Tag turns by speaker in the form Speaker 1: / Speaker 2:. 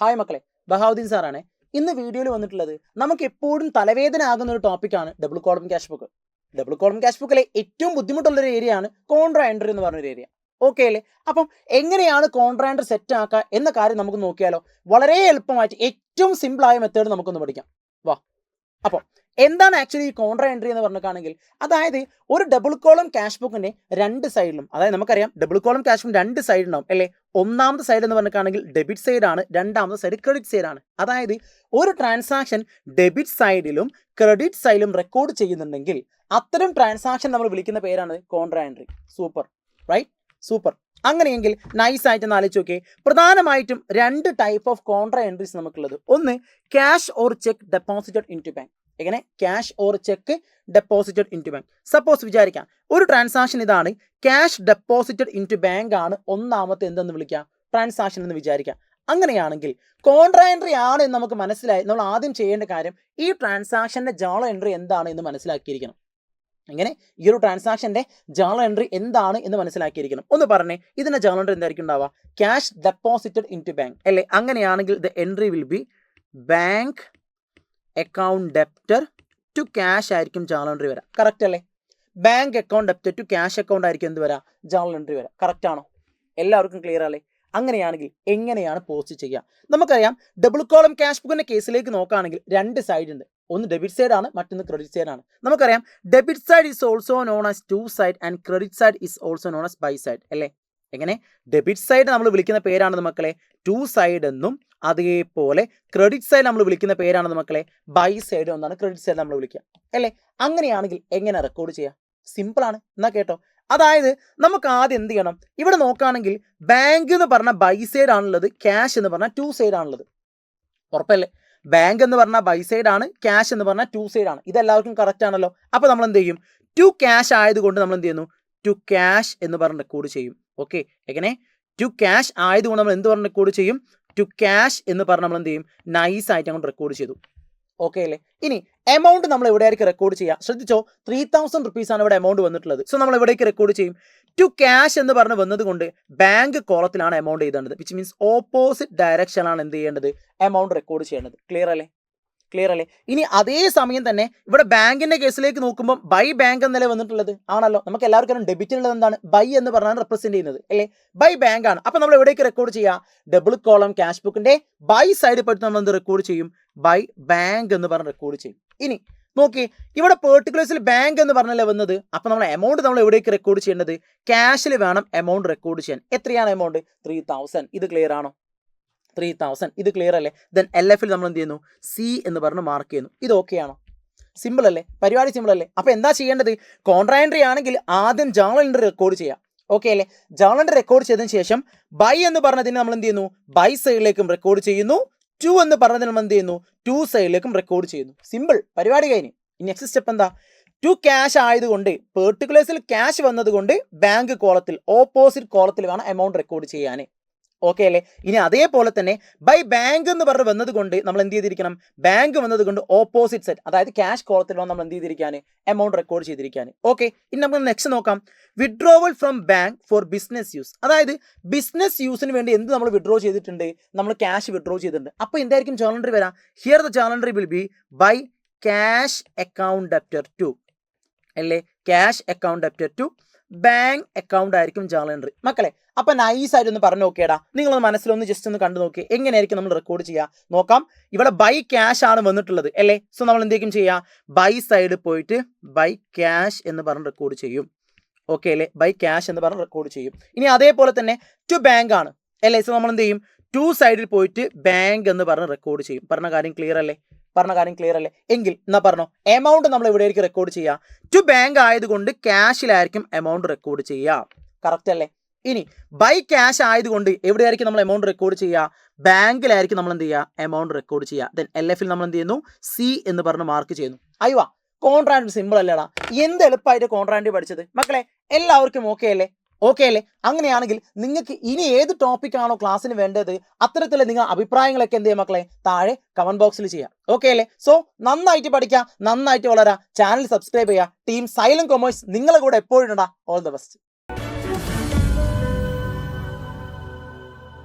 Speaker 1: Hi മക്കളെ, ബഹാവുദ്ദീൻ സാറാണ്. ഇന്ന് വീഡിയോയിൽ വന്നിട്ടുള്ളത് നമുക്ക് എപ്പോഴും തലവേദന ആകുന്ന ഒരു ടോപ്പിക്കാണ് double column cash book. Double column cash ബുക്കിലെ ഏറ്റവും ബുദ്ധിമുട്ടുള്ളൊരു ഏരിയ ആണ് കോൺട്രാ എൻട്രി എന്ന് പറഞ്ഞൊരു ഏരിയ. ഓക്കെ അല്ലേ? അപ്പം എങ്ങനെയാണ് കോൺട്രാ എൻട്രി സെറ്റ് ആക്കുക എന്ന കാര്യം നമുക്ക് നോക്കിയാലോ. വളരെ എളുപ്പമായിട്ട് ഏറ്റവും സിമ്പിളായ മെത്തേഡ് നമുക്കൊന്ന് പഠിക്കാം. വാ. അപ്പോൾ എന്താണ് ആക്ച്വലി ഈ കോൺട്രാ എൻട്രി എന്ന് പറഞ്ഞിട്ടാണെങ്കിൽ, അതായത് ഒരു ഡബിൾ കോളം ക്യാഷ് ബുക്കിന്റെ രണ്ട് സൈഡിലും, അതായത് നമുക്കറിയാം ഡബിൾ കോളം ക്യാഷ് ബുക്ക് രണ്ട് സൈഡ് ഉണ്ടാവും അല്ലേ. ഒന്നാമത്തെ സൈഡ് എന്ന് പറഞ്ഞിട്ടാണെങ്കിൽ ഡെബിറ്റ് സൈഡ് ആണ്, രണ്ടാമത്തെ സൈഡ് ക്രെഡിറ്റ് സൈഡ് ആണ്. അതായത് ഒരു ട്രാൻസാക്ഷൻ ഡെബിറ്റ് സൈഡിലും ക്രെഡിറ്റ് സൈഡിലും റെക്കോർഡ് ചെയ്യുന്നുണ്ടെങ്കിൽ അത്തരം ട്രാൻസാക്ഷൻ നമ്മൾ വിളിക്കുന്ന പേരാണ് contra entry. Super, right? Super. അങ്ങനെയെങ്കിൽ നൈസ് ആയിട്ട് ഒന്ന് ആലോചിച്ച് നോക്കിയേ. പ്രധാനമായിട്ടും രണ്ട് ടൈപ്പ് ഓഫ് കോൺട്രാ എൻട്രീസ് നമുക്കുള്ളത്. ഒന്ന് cash or cheque deposited in to bank. എങ്ങനെ? Cash or cheque deposited in to bank. Suppose വിചാരിക്കാം ഒരു ട്രാൻസാക്ഷൻ ഇതാണ്, cash deposited in to bank ആണ് ഒന്നാമത്തെ എന്തെന്ന് വിളിക്കാം, ട്രാൻസാക്ഷൻ എന്ന് വിചാരിക്കാം. അങ്ങനെയാണെങ്കിൽ കോൺട്രാ എൻട്രി ആണ് എന്ന് നമുക്ക് മനസ്സിലായി. നമ്മൾ ആദ്യം ചെയ്യേണ്ട കാര്യം ഈ ട്രാൻസാക്ഷന്റെ ജേണൽ എൻട്രി എന്താണ് എന്ന് മനസ്സിലാക്കിയിരിക്കണം. എങ്ങനെ? ഈ ഒരു ട്രാൻസാക്ഷന്റെ ജേണൽ എൻട്രി എന്താണ് എന്ന് മനസ്സിലാക്കിയിരിക്കണം. ഒന്ന് പറഞ്ഞേ, ഇതിന്റെ ജേണൽ എൻട്രി എന്തായിരിക്കും ഉണ്ടാവുക? Cash deposited in to bank അല്ലേ? അങ്ങനെയാണെങ്കിൽ the entry will be bank account debtor to cash ആയിരിക്കും ജേണൽ എൻട്രി വരാം. കറക്റ്റ് അല്ലേ? Bank account debtor to cash account ആയിരിക്കും എന്ത് വരാം, ജേണൽ എൻട്രി വരാം. കറക്റ്റ് ആണോ? എല്ലാവർക്കും ക്ലിയർ അല്ലേ? അങ്ങനെയാണെങ്കിൽ എങ്ങനെയാണ് പോസ്റ്റ് ചെയ്യുക? നമുക്കറിയാം ഡബിൾ കോളം ക്യാഷ് ബുക്കിന്റെ കേസിലേക്ക് നോക്കുകയാണെങ്കിൽ രണ്ട് സൈഡ് ഉണ്ട്. ഒന്ന് ഡെബിറ്റ് സൈഡ് ആണ്, മറ്റൊന്ന് ക്രെഡിറ്റ് സൈഡ് ആണ്. നമുക്കറിയാം debit side is also known as to side and credit side is also known as by side അല്ലേ? എങ്ങനെ? ഡെബിറ്റ് സൈഡ് നമ്മൾ വിളിക്കുന്ന പേരാണ് മക്കളെ ടു സൈഡ് എന്നും, അതേപോലെ ക്രെഡിറ്റ് സൈഡ് നമ്മൾ വിളിക്കുന്ന പേരാണ് മക്കളെ ബൈ സൈഡ് എന്നാണ് ക്രെഡിറ്റ് സൈഡ് നമ്മൾ വിളിക്കുക അല്ലേ? അങ്ങനെയാണെങ്കിൽ എങ്ങനെ റെക്കോർഡ് ചെയ്യാം? സിമ്പിൾ ആണ്. എന്നാ കേട്ടോ. അതായത് നമുക്ക് ആദ്യം എന്ത് ചെയ്യണം, ഇവിടെ നോക്കുകയാണെങ്കിൽ ബാങ്ക് എന്ന് പറഞ്ഞാൽ ബൈ സൈഡ് ആണുള്ളത്, ക്യാഷ് എന്ന് പറഞ്ഞാൽ ടു സൈഡ് ആണുള്ളത്. ഉറപ്പല്ലേ? ബാങ്ക് എന്ന് പറഞ്ഞാൽ ബൈ സൈഡ് ആണ്, ക്യാഷ് എന്ന് പറഞ്ഞാൽ ടു സൈഡ് ആണ്. ഇതെല്ലാവർക്കും കറക്റ്റ് ആണല്ലോ. അപ്പോൾ നമ്മൾ എന്ത് ചെയ്യും? ടു ക്യാഷ് ആയതുകൊണ്ട് നമ്മൾ എന്ത് ചെയ്യുന്നു? ടു ക്യാഷ് എന്ന് പറഞ്ഞ് റെക്കോർഡ് ചെയ്യും. ഓക്കെ, എങ്ങനെ? ടു ക്യാഷ് ആയതുകൊണ്ട് നമ്മൾ എന്ത് പറഞ്ഞ് റെക്കോർഡ് ചെയ്യും? ടു ക്യാഷ് എന്ന് പറഞ്ഞ് നമ്മൾ എന്ത് ചെയ്യും? നൈസ് ആയിട്ട് അങ്ങോട്ട് റെക്കോർഡ് ചെയ്തു. ഓക്കെ അല്ലേ? ഇനി എമൗണ്ട് നമ്മൾ എവിടെയായിരിക്കും റെക്കോർഡ് ചെയ്യുക? ശ്രദ്ധിച്ചോ, 3000 റുപ്പീസ് ആണ് ഇവിടെ എമൗണ്ട് വന്നിട്ടുള്ളത്. സോ നമ്മൾ എവിടേക്ക് റെക്കോർഡ് ചെയ്യും? ടു ക്യാഷ് എന്ന് പറഞ്ഞ് വന്നത് കൊണ്ട് ബാങ്ക് കോളത്തിലാണ് എമൗണ്ട് എഴുതേണ്ടത്. വിച്ച് മീൻസ് ഓപ്പോസിറ്റ് ഡയറക്ഷനാണ് എന്ത് ചെയ്യേണ്ടത്? എമൗണ്ട് റെക്കോർഡ് ചെയ്യേണ്ടത്. ക്ലിയർ അല്ലേ? ക്ലിയർ അല്ലേ? ഇനി അതേ സമയം തന്നെ ഇവിടെ ബാങ്കിന്റെ കേസിലേക്ക് നോക്കുമ്പോൾ ബൈ ബാങ്ക് എന്നല്ലേ വന്നിട്ടുള്ളത്? ആണല്ലോ. നമുക്ക് എല്ലാവർക്കും ഡെബിറ്റിനുള്ളത് എന്താണ്? ബൈ എന്ന് പറഞ്ഞാണ് റെപ്രസെന്റ് ചെയ്യുന്നത് അല്ലേ? ബൈ ബാങ്ക് ആണ്. അപ്പൊ നമ്മൾ എവിടേക്ക് റെക്കോർഡ് ചെയ്യുക? ഡബിൾ കോളം ക്യാഷ് ബുക്കിന്റെ ബൈ സൈഡ് പെട്ട് നമ്മൾ എന്ത് റെക്കോർഡ് ചെയ്യും? ബൈ ബാങ്ക് എന്ന് പറഞ്ഞ് റെക്കോർഡ് ചെയ്യും. ഇനി നോക്കി, ഇവിടെ പെർട്ടിക്കുലേഴ്സിൽ ബാങ്ക് എന്ന് പറഞ്ഞല്ലേ വന്നത്. അപ്പൊ നമ്മൾ എമൗണ്ട് നമ്മൾ എവിടേക്ക് റെക്കോർഡ് ചെയ്യേണ്ടത്? ക്യാഷിൽ വേണം എമൗണ്ട് റെക്കോർഡ് ചെയ്യാൻ. എത്രയാണ് എമൗണ്ട്? 3000. ഇത് ക്ലിയർ ആണോ? 3000. ഇത് ക്ലിയർ അല്ലേ? ദെൻ LF നമ്മൾ എന്ത് ചെയ്യുന്നു? സി എന്ന് പറഞ്ഞ് മാർക്ക് ചെയ്യുന്നു. ഇത് ഓക്കെ ആണോ? സിമ്പിൾ അല്ലേ? പരിപാടി സിമ്പിൾ അല്ലേ? അപ്പൊ എന്താ ചെയ്യേണ്ടത്? കോൺട്രാ എൻട്രി ആണെങ്കിൽ ആദ്യം ജേണൽ എൻട്രി റെക്കോർഡ് ചെയ്യാം. ഓക്കെ അല്ലേ? ജേണൽ എൻട്രി റെക്കോർഡ് ചെയ്തതിന് ശേഷം ബൈ എന്ന് പറഞ്ഞതിന് നമ്മൾ എന്ത് ചെയ്യുന്നു? ബൈ സൈഡിലേക്കും റെക്കോർഡ് ചെയ്യുന്നു. ടു എന്ന് പറഞ്ഞതിന് നമ്മൾ എന്ത് ചെയ്യുന്നു? ടു സൈഡിലേക്കും റെക്കോർഡ് ചെയ്യുന്നു. സിമ്പിൾ പരിപാടി കഴിഞ്ഞു. ഇനി നെക്സ്റ്റ് സ്റ്റെപ്പ് എന്താ? ടു ക്യാഷ് ആയതുകൊണ്ട് പെർട്ടിക്കുലേഴ്സിൽ ക്യാഷ് വന്നതുകൊണ്ട് ബാങ്ക് കോളത്തിൽ ഓപ്പോസിറ്റ് കോളത്തിൽ വേണം എമൗണ്ട് റെക്കോർഡ് ചെയ്യാൻ. ഓക്കെ അല്ലേ? ഇനി അതേപോലെ തന്നെ ബൈ ബാങ്ക് എന്ന് പറഞ്ഞ് വന്നത് കൊണ്ട് നമ്മൾ എന്ത് ചെയ്തിരിക്കണം? ബാങ്ക് വന്നത് കൊണ്ട് ഓപ്പോസിറ്റ് സൈഡ്, അതായത് ക്യാഷ് കോളത്തിൽ വേണം നമ്മൾ എന്ത് ചെയ്തിരിക്കാൻ? എമൗണ്ട് റെക്കോർഡ് ചെയ്തിരിക്കാൻ. ഓക്കെ, ഇനി നമുക്ക് നെക്സ്റ്റ് നോക്കാം. Withdrawal from bank for business use. അതായത് ബിസിനസ് യൂസിന് വേണ്ടി എന്ത് നമ്മൾ വിഡ്രോ ചെയ്തിട്ടുണ്ട്? നമ്മൾ ക്യാഷ് വിഡ്രോ ചെയ്തിട്ടുണ്ട്. അപ്പോൾ എന്തായിരിക്കും ജേണൽ എൻട്രി വരാം? Here the journal entry will be by cash account debtor to അല്ലേ? Cash account debtor to bank account ആയിരിക്കും ജേണൽ എൻട്രി. മക്കളെ, അപ്പൊ നൈസ് ആയിട്ട് ഒന്ന് പറഞ്ഞു നോക്കിയടാ. നിങ്ങളൊന്ന് മനസ്സിലൊന്ന് ജസ്റ്റ് ഒന്ന് കണ്ടു നോക്കി എങ്ങനെയായിരിക്കും നമ്മൾ റെക്കോർഡ് ചെയ്യുക നോക്കാം. ഇവിടെ ബൈ ക്യാഷ് ആണ് വന്നിട്ടുള്ളത് അല്ലേ? സോ നമ്മൾ എന്തെങ്കിലും ചെയ്യുക? ബൈ സൈഡ് പോയിട്ട് ബൈ ക്യാഷ് എന്ന് പറഞ്ഞ് റെക്കോർഡ് ചെയ്യും. ഓക്കെ അല്ലേ? ബൈ ക്യാഷ് എന്ന് പറഞ്ഞ് റെക്കോർഡ് ചെയ്യും. ഇനി അതേപോലെ തന്നെ ടു ബാങ്ക് ആണ് അല്ലേ? സോ നമ്മൾ എന്ത് ചെയ്യും? ടു സൈഡിൽ പോയിട്ട് ബാങ്ക് എന്ന് പറഞ്ഞ് റെക്കോർഡ് ചെയ്യും. പറഞ്ഞ കാര്യം ക്ലിയർ അല്ലേ? പറഞ്ഞ കാര്യം ക്ലിയർ അല്ലേ? എങ്കിൽ എന്നാ പറഞ്ഞോ, എമൗണ്ട് നമ്മൾ എവിടെയായിരിക്കും റെക്കോർഡ് ചെയ്യുക? ടു ബാങ്ക് ആയതുകൊണ്ട് ക്യാഷിലായിരിക്കും എമൗണ്ട് റെക്കോർഡ് ചെയ്യുക. കറക്റ്റ് അല്ലേ? ഇനി ബൈ ക്യാഷ് ആയതുകൊണ്ട് എവിടെയായിരിക്കും നമ്മൾ എമൗണ്ട് റെക്കോർഡ് ചെയ്യുക? ബാങ്കിലായിരിക്കും നമ്മൾ എന്ത് ചെയ്യുക? എമൗണ്ട് റെക്കോർഡ് ചെയ്യുക. ദെൻ LF നമ്മൾ എന്ത് ചെയ്യുന്നു? സി എന്ന് പറഞ്ഞ് മാർക്ക് ചെയ്യുന്നു. അയ്യോ, കോൺട്രാ എൻട്രി സിമ്പിൾ അല്ലേടാ. എന്ത് എളുപ്പമായിട്ട് കോൺട്രാ എൻട്രി പഠിച്ചത് മക്കളെ? എല്ലാവർക്കും ഓക്കെ അല്ലേ? ഓക്കെ അല്ലേ? അങ്ങനെയാണെങ്കിൽ നിങ്ങൾക്ക് ഇനി ഏത് ടോപ്പിക്കാണോ ക്ലാസ്സിന് വേണ്ടത് അത്തരത്തിലുള്ള നിങ്ങൾ അഭിപ്രായങ്ങളൊക്കെ എന്ത് ചെയ്യാം മക്കളെ? താഴെ കമന്റ് ബോക്സിൽ ചെയ്യാം. ഓക്കെ അല്ലേ? സോ നന്നായിട്ട് പഠിക്കുക, നന്നായിട്ട് വളരാ. ചാനൽ സബ്സ്ക്രൈബ് ചെയ്യുക. ടീം സൈലന്റ് കൊമേഴ്സ് നിങ്ങളെ കൂടെ എപ്പോഴും ഉണ്ടാ. All the best.